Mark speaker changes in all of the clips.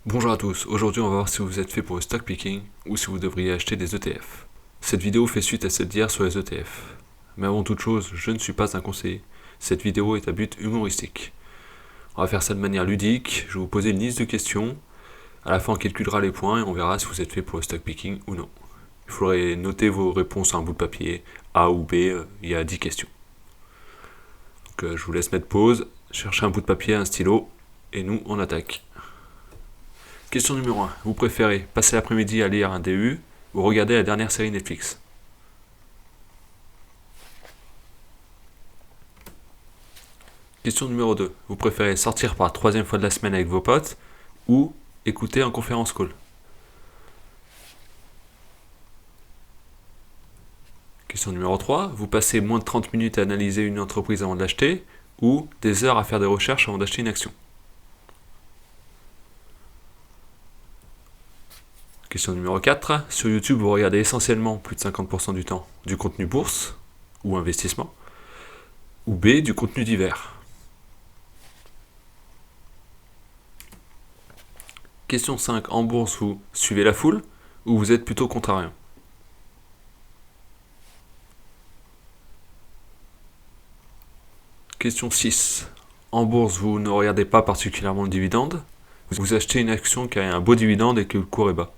Speaker 1: Bonjour à tous, aujourd'hui on va voir si vous êtes fait pour le stock picking ou si vous devriez acheter des ETF. Cette vidéo fait suite à celle d'hier sur les ETF. Mais avant toute chose, je ne suis pas un conseiller. Cette vidéo est à but humoristique. On va faire ça de manière ludique, je vais vous poser une liste de questions. À la fin on calculera les points et on verra si vous êtes fait pour le stock picking ou non. Il faudrait noter vos réponses sur un bout de papier, A ou B, il y a 10 questions. Donc je vous laisse mettre pause, chercher un bout de papier, un stylo, et nous on attaque. Question numéro 1. Vous préférez passer l'après-midi à lire un DU ou regarder la dernière série Netflix? Question numéro 2. Vous préférez sortir par la troisième fois de la semaine avec vos potes ou écouter en conférence call? Question numéro 3. Vous passez moins de 30 minutes à analyser une entreprise avant de l'acheter ou des heures à faire des recherches avant d'acheter une action? Question numéro 4. Sur YouTube, vous regardez essentiellement, plus de 50% du temps, du contenu bourse ou investissement, ou B, du contenu divers. Question 5. En bourse, vous suivez la foule ou vous êtes plutôt contrariant? Question 6. En bourse, vous ne regardez pas particulièrement le dividende. Vous achetez une action qui a un beau dividende et que le cours est bas.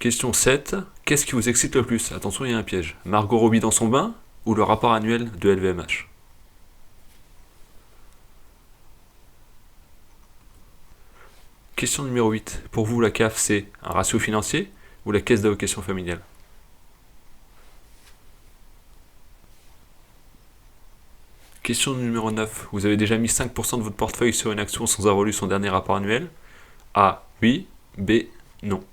Speaker 1: Question 7. Qu'est-ce qui vous excite le plus? Attention, il y a un piège. Margot Robbie dans son bain ou le rapport annuel de LVMH? Question numéro 8. Pour vous, la CAF, c'est un ratio financier ou la caisse d'allocation familiale? Question numéro 9. Vous avez déjà mis 5% de votre portefeuille sur une action sans avoir lu son dernier rapport annuel? A. Oui. B. Non.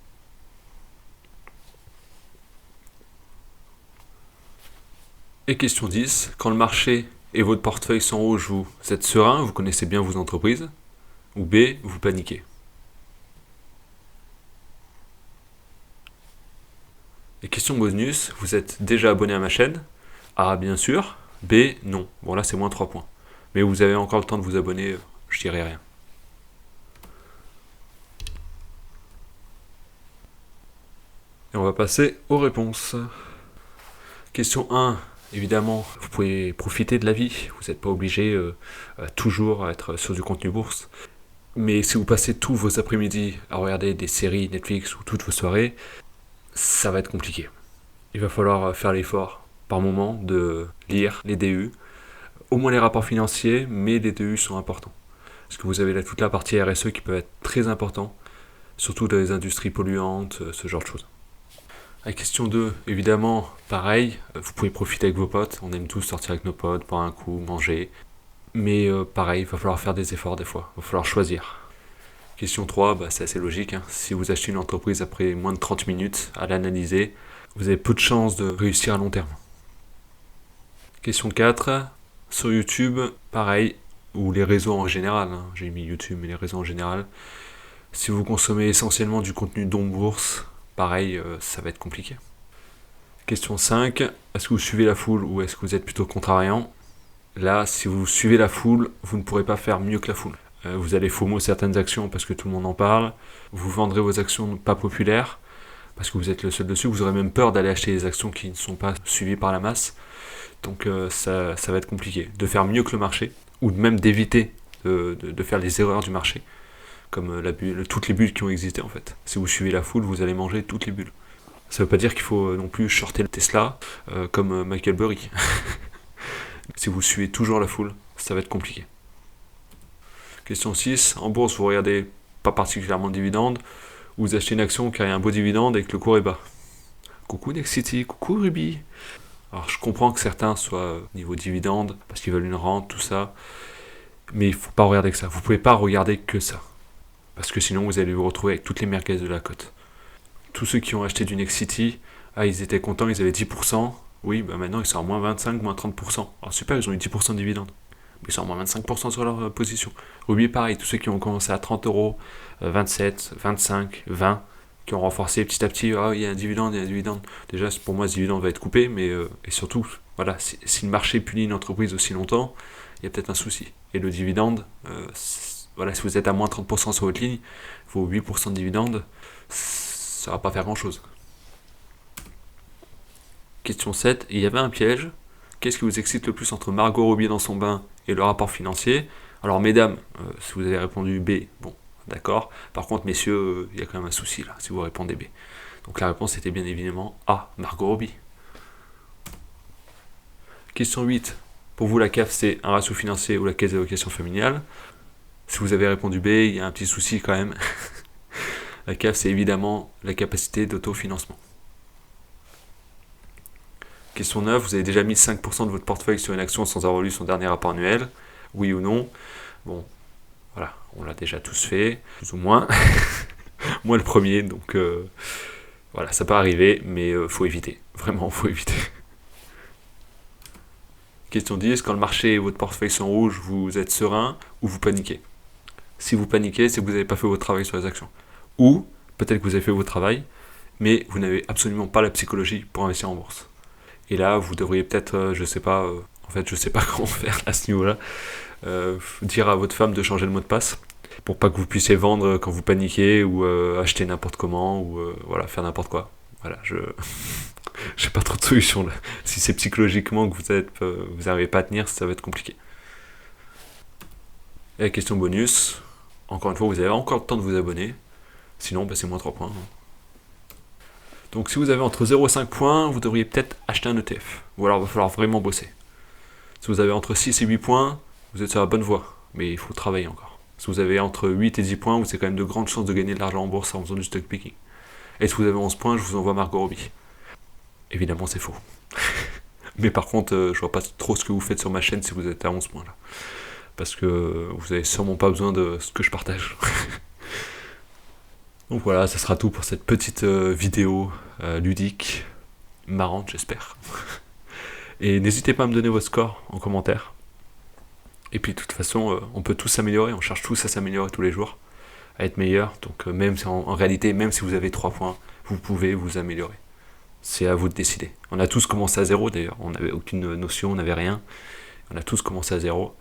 Speaker 1: Et question 10. Quand le marché et votre portefeuille sont rouges, vous êtes serein, vous connaissez bien vos entreprises? Ou B. Vous paniquez? Et question bonus. Vous êtes déjà abonné à ma chaîne? A. Bien sûr. B. Non. Bon là c'est moins 3 points. Mais vous avez encore le temps de vous abonner, je dirais rien. Et on va passer aux réponses. Question 1. Évidemment, vous pouvez profiter de la vie. Vous n'êtes pas obligé toujours à être sur du contenu bourse. Mais si vous passez tous vos après-midi à regarder des séries Netflix ou toutes vos soirées, ça va être compliqué. Il va falloir faire l'effort par moment de lire les DU, au moins les rapports financiers, mais les DU sont importants. Parce que vous avez là toute la partie RSE qui peut être très important, surtout dans les industries polluantes, ce genre de choses. La question 2, évidemment, pareil, vous pouvez profiter avec vos potes, on aime tous sortir avec nos potes, boire un coup, manger. Mais pareil, il va falloir faire des efforts des fois, il va falloir choisir. Question 3, c'est assez logique, hein. Si vous achetez une entreprise après moins de 30 minutes à l'analyser, vous avez peu de chances de réussir à long terme. Question 4, sur YouTube, pareil, ou les réseaux en général, hein. J'ai mis YouTube mais les réseaux en général, si vous consommez essentiellement du contenu bourse, pareil, ça va être compliqué. Question 5, est-ce que vous suivez la foule ou est-ce que vous êtes plutôt contrariant? Là, si vous suivez la foule, vous ne pourrez pas faire mieux que la foule. Vous allez FOMO certaines actions parce que tout le monde en parle, vous vendrez vos actions pas populaires parce que vous êtes le seul dessus, vous aurez même peur d'aller acheter des actions qui ne sont pas suivies par la masse. Donc ça va être compliqué de faire mieux que le marché ou même d'éviter de faire les erreurs du marché comme toutes les bulles qui ont existé en fait. Si vous suivez la foule, vous allez manger toutes les bulles. Ça veut pas dire qu'il faut non plus shorter le Tesla comme Michael Burry. Si vous suivez toujours la foule, ça va être compliqué. Question 6. En bourse, vous regardez pas particulièrement le dividende, vous achetez une action qui a un beau dividende et que le cours est bas. Coucou Nexity, coucou Ruby. Alors je comprends que certains soient niveau dividende, parce qu'ils veulent une rente, tout ça, mais il faut pas regarder que ça. Vous pouvez pas regarder que ça. Parce que sinon vous allez vous retrouver avec toutes les merguez de la cote. Tous ceux qui ont acheté du Nexity, ils étaient contents, ils avaient 10%. Oui, maintenant ils sont à moins 25, moins 30%. Alors super, ils ont eu 10% de dividendes. Mais ils sont à moins 25% sur leur position. Ruby, pareil, tous ceux qui ont commencé à 30 euros, 27, 25, 20, qui ont renforcé petit à petit, il y a un dividende, il y a un dividende. Déjà, pour moi, ce dividende va être coupé, mais et surtout, voilà, si le marché punit une entreprise aussi longtemps, il y a peut-être un souci. Et le dividende, voilà, si vous êtes à moins 30% sur votre ligne, vos 8% de dividende, ça va pas faire grand-chose. Question 7, il y avait un piège. Qu'est-ce qui vous excite le plus entre Margot Robbie dans son bain et le rapport financier? Alors mesdames, si vous avez répondu B, bon, d'accord. Par contre messieurs, il y a quand même un souci là, si vous répondez B. Donc la réponse était bien évidemment A, Margot Robbie. Question 8, pour vous la CAF c'est un ratio financier ou la caisse d'allocation familiale? Si vous avez répondu B, il y a un petit souci quand même. La CAF c'est évidemment la capacité d'autofinancement. Question 9, vous avez déjà mis 5% de votre portefeuille sur une action sans avoir lu son dernier rapport annuel? Oui ou non? Bon, voilà, on l'a déjà tous fait, plus ou moins. Moi le premier, donc voilà, ça peut arriver, mais faut éviter. Vraiment, faut éviter. Question 10, quand le marché et votre portefeuille sont rouges, vous êtes serein ou vous paniquez? Si vous paniquez, c'est que vous n'avez pas fait votre travail sur les actions. Ou, peut-être que vous avez fait votre travail, mais vous n'avez absolument pas la psychologie pour investir en bourse. Et là, vous devriez peut-être, je sais pas comment faire à ce niveau-là, dire à votre femme de changer le mot de passe, pour pas que vous puissiez vendre quand vous paniquez, ou acheter n'importe comment, ou voilà, faire n'importe quoi. Voilà, j'ai pas trop de solutions là. Si c'est psychologiquement que vous n'arrivez pas à tenir, ça va être compliqué. Et la question bonus, encore une fois, vous avez encore le temps de vous abonner, sinon c'est moins 3 points. Donc si vous avez entre 0 et 5 points, vous devriez peut-être acheter un ETF. Ou alors il va falloir vraiment bosser. Si vous avez entre 6 et 8 points, vous êtes sur la bonne voie, mais il faut travailler encore. Si vous avez entre 8 et 10 points, vous avez quand même de grandes chances de gagner de l'argent en bourse en faisant du stock picking. Et si vous avez 11 points, je vous envoie Margot Robbie. Évidemment c'est faux. Mais par contre, je vois pas trop ce que vous faites sur ma chaîne si vous êtes à 11 points là. Parce que vous avez sûrement pas besoin de ce que je partage. Donc voilà, ça sera tout pour cette petite vidéo ludique, marrante j'espère. Et n'hésitez pas à me donner votre score en commentaire. Et puis de toute façon, on peut tous s'améliorer, on cherche tous à s'améliorer tous les jours, à être meilleur. Donc même si en réalité, même si vous avez 3 points, vous pouvez vous améliorer. C'est à vous de décider. On a tous commencé à zéro d'ailleurs, on n'avait aucune notion, on n'avait rien. On a tous commencé à zéro.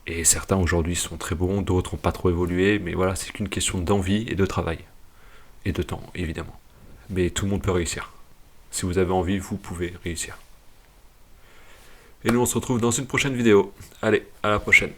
Speaker 1: Et certains aujourd'hui sont très bons, d'autres n'ont pas trop évolué, mais voilà, c'est qu'une question d'envie et de travail. Et de temps, évidemment. Mais tout le monde peut réussir. Si vous avez envie, vous pouvez réussir. Et nous, on se retrouve dans une prochaine vidéo. Allez, à la prochaine.